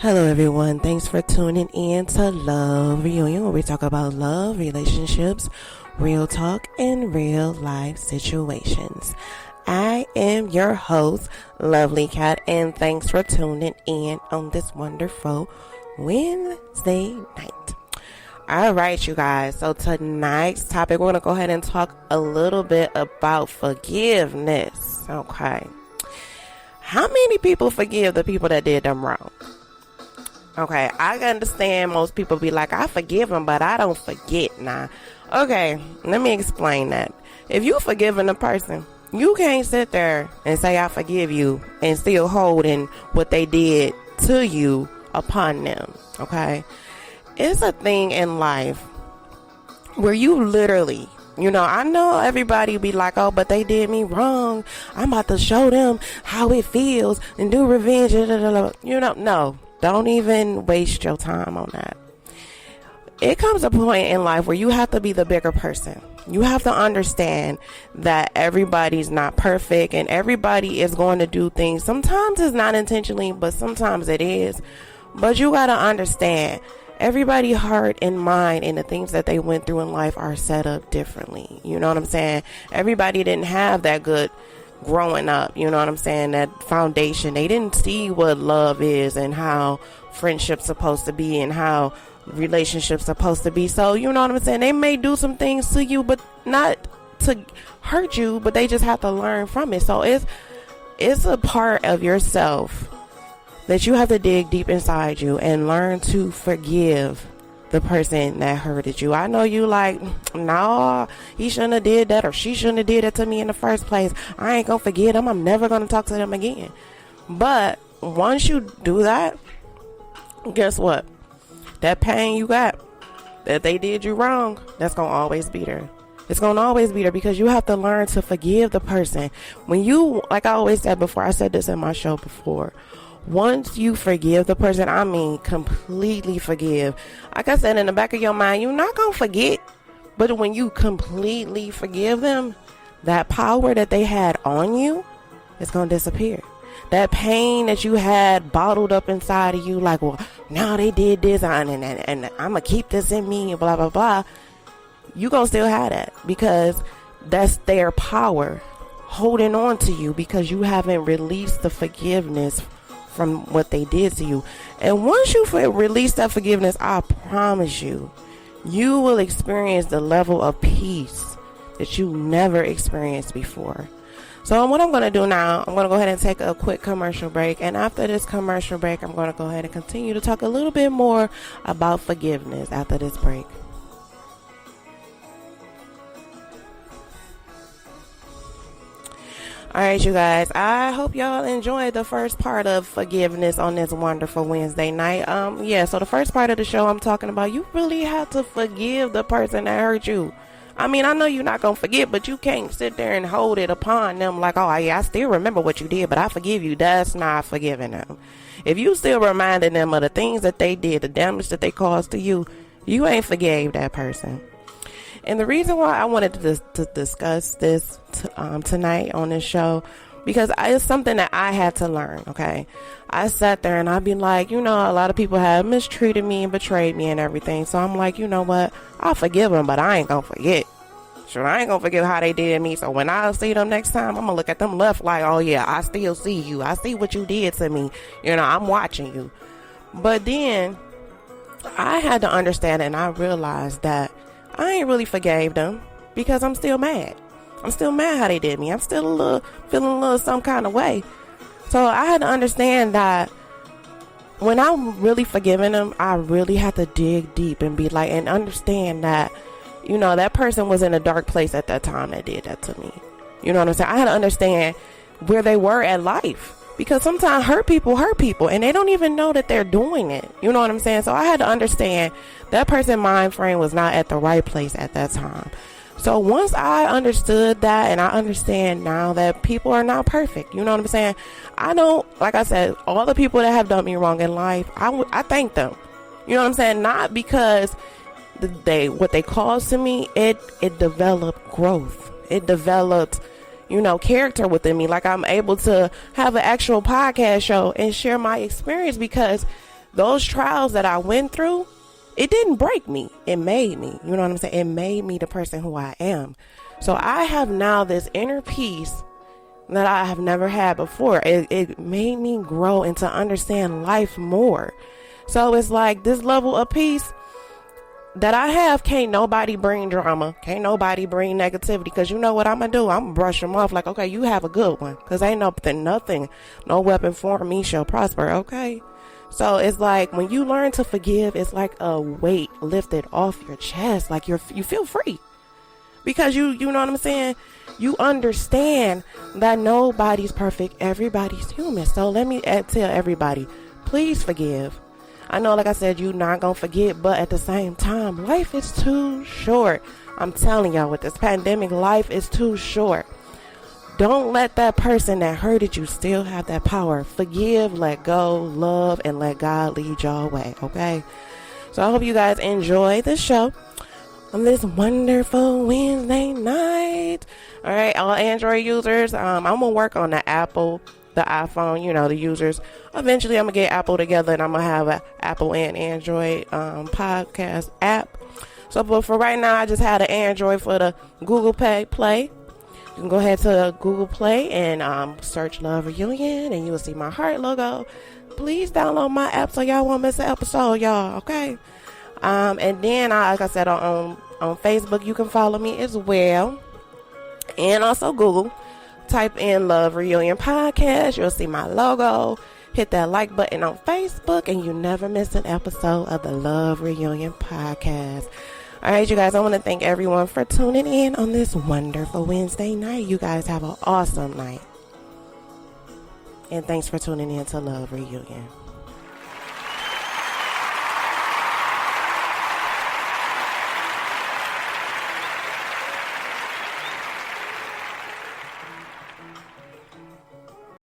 Hello, everyone. Thanks for tuning in to Love Reunion, where we talk about love, relationships, real talk, and real life situations. I am your host, Lovely Cat, and thanks for tuning in on this wonderful Wednesday night. All right, you guys. So tonight's topic, we're going to go ahead and talk a little bit about forgiveness. Okay. How many people forgive the people that did them wrong? Okay, I understand most people be like, I forgive them, but I don't forget now. Okay, let me explain that. If you forgiving a person, you can't sit there and say, I forgive you, and still holding what they did to you upon them. Okay, it's a thing in life where you literally, I know everybody be like, oh, but they did me wrong. I'm about to show them how it feels and do revenge. No. Don't even waste your time on that. It comes a point in life where you have to be the bigger person. You have to understand that everybody's not perfect and everybody is going to do things. Sometimes it's not intentionally, but sometimes it is. But you got to understand, everybody's heart and mind and the things that they went through in life are set up differently. You know what I'm saying? Everybody didn't have that good growing up, you know what I'm saying, that foundation. They didn't see what love is and how friendship's supposed to be and how relationships supposed to be. So, you know what I'm saying, they may do some things to you, but not to hurt you, but they just have to learn from it. So it's a part of yourself that you have to dig deep inside you and learn to forgive the person that hurted you. I know you like, no, he shouldn't have did that, or she shouldn't have did that to me in the first place. I ain't gonna forget them. I'm never gonna talk to them again. But once you do that, guess what? That pain you got, that they did you wrong, that's gonna always be there. It's gonna always be there because you have to learn to forgive the person. When you, like I always said before, I said this in my show before, once you forgive the person, I mean completely forgive. Like I said, in the back of your mind, you're not going to forget. But when you completely forgive them, that power that they had on you is going to disappear. That pain that you had bottled up inside of you, like, well, now they did this and I'm going to keep this in me and blah, blah, blah. You're going to still have that because that's their power holding on to you because you haven't released the forgiveness from what they did to you. And once you release that forgiveness, I promise you, you will experience the level of peace that you never experienced before. So what I'm going to do now, I'm going to go ahead and take a quick commercial break. And after this commercial break, I'm going to go ahead and continue to talk a little bit more about forgiveness after this break. All right, you guys, I hope y'all enjoyed the first part of forgiveness on this wonderful Wednesday night. So the first part of the show I'm talking about, you really have to forgive the person that hurt you. I mean, I know you're not going to forget, but you can't sit there and hold it upon them like, oh, yeah, I still remember what you did, but I forgive you. That's not forgiving them. If you still reminding them of the things that they did, the damage that they caused to you, you ain't forgave that person. And the reason why I wanted to discuss this tonight on this show, because it's something that I had to learn, okay? I sat there and I'd be like, a lot of people have mistreated me and betrayed me and everything. So I'm like, you know what? I'll forgive them, but I ain't going to forget. Sure, I ain't going to forget how they did me. So when I see them next time, I'm going to look at them left like, oh, yeah, I still see you. I see what you did to me. I'm watching you. But then I had to understand and I realized that I ain't really forgave them because I'm still mad. I'm still mad how they did me. I'm still feeling a little some kind of way. So I had to understand that when I'm really forgiving them, I really have to dig deep and be like, and understand that, that person was in a dark place at that time that did that to me. You know what I'm saying? I had to understand where they were at life. Because sometimes hurt people and they don't even know that they're doing it. You know what I'm saying? So I had to understand that person's mind frame was not at the right place at that time. So once I understood that, and I understand now that people are not perfect, you know what I'm saying? I don't, like I said, all the people that have done me wrong in life, I thank them. You know what I'm saying? Not because what they caused to me, it developed growth. It developed character within me. Like I'm able to have an actual podcast show and share my experience because those trials that I went through, it didn't break me. It made me. You know what I'm saying? It made me the person who I am. So I have now this inner peace that I have never had before. It made me grow and to understand life more. So it's like this level of peace that I have, can't nobody bring drama. Can't nobody bring negativity. Because you know what I'm going to do? I'm going to brush them off like, okay, you have a good one. Because ain't nothing, no weapon formed me shall prosper, okay? So it's like when you learn to forgive, it's like a weight lifted off your chest. Like you feel free. Because you know what I'm saying? You understand that nobody's perfect. Everybody's human. So let me tell everybody, please forgive. I know, like I said, you're not going to forget, but at the same time, life is too short. I'm telling y'all, with this pandemic, life is too short. Don't let that person that hurted you still have that power. Forgive, let go, love, and let God lead y'all away, okay? So I hope you guys enjoy the show on this wonderful Wednesday night. All right, all Android users, I'm going to work on the Apple, the iPhone, you know, the users. Eventually, I'm going to get Apple together, and I'm going to have an Apple and Android podcast app. So, but for right now, I just had an Android for the Google Play. You can go ahead to Google Play and search Love Reunion, and you will see my heart logo. Please download my app so y'all won't miss an episode, y'all, okay? And then, like I said, on Facebook, you can follow me as well. And also Google. Type in Love Reunion Podcast. You'll see my logo. Hit that like button on Facebook, and you never miss an episode of the Love Reunion Podcast. All right, you guys, I want to thank everyone for tuning in on this wonderful Wednesday night. You guys have an awesome night. And thanks for tuning in to Love Reunion.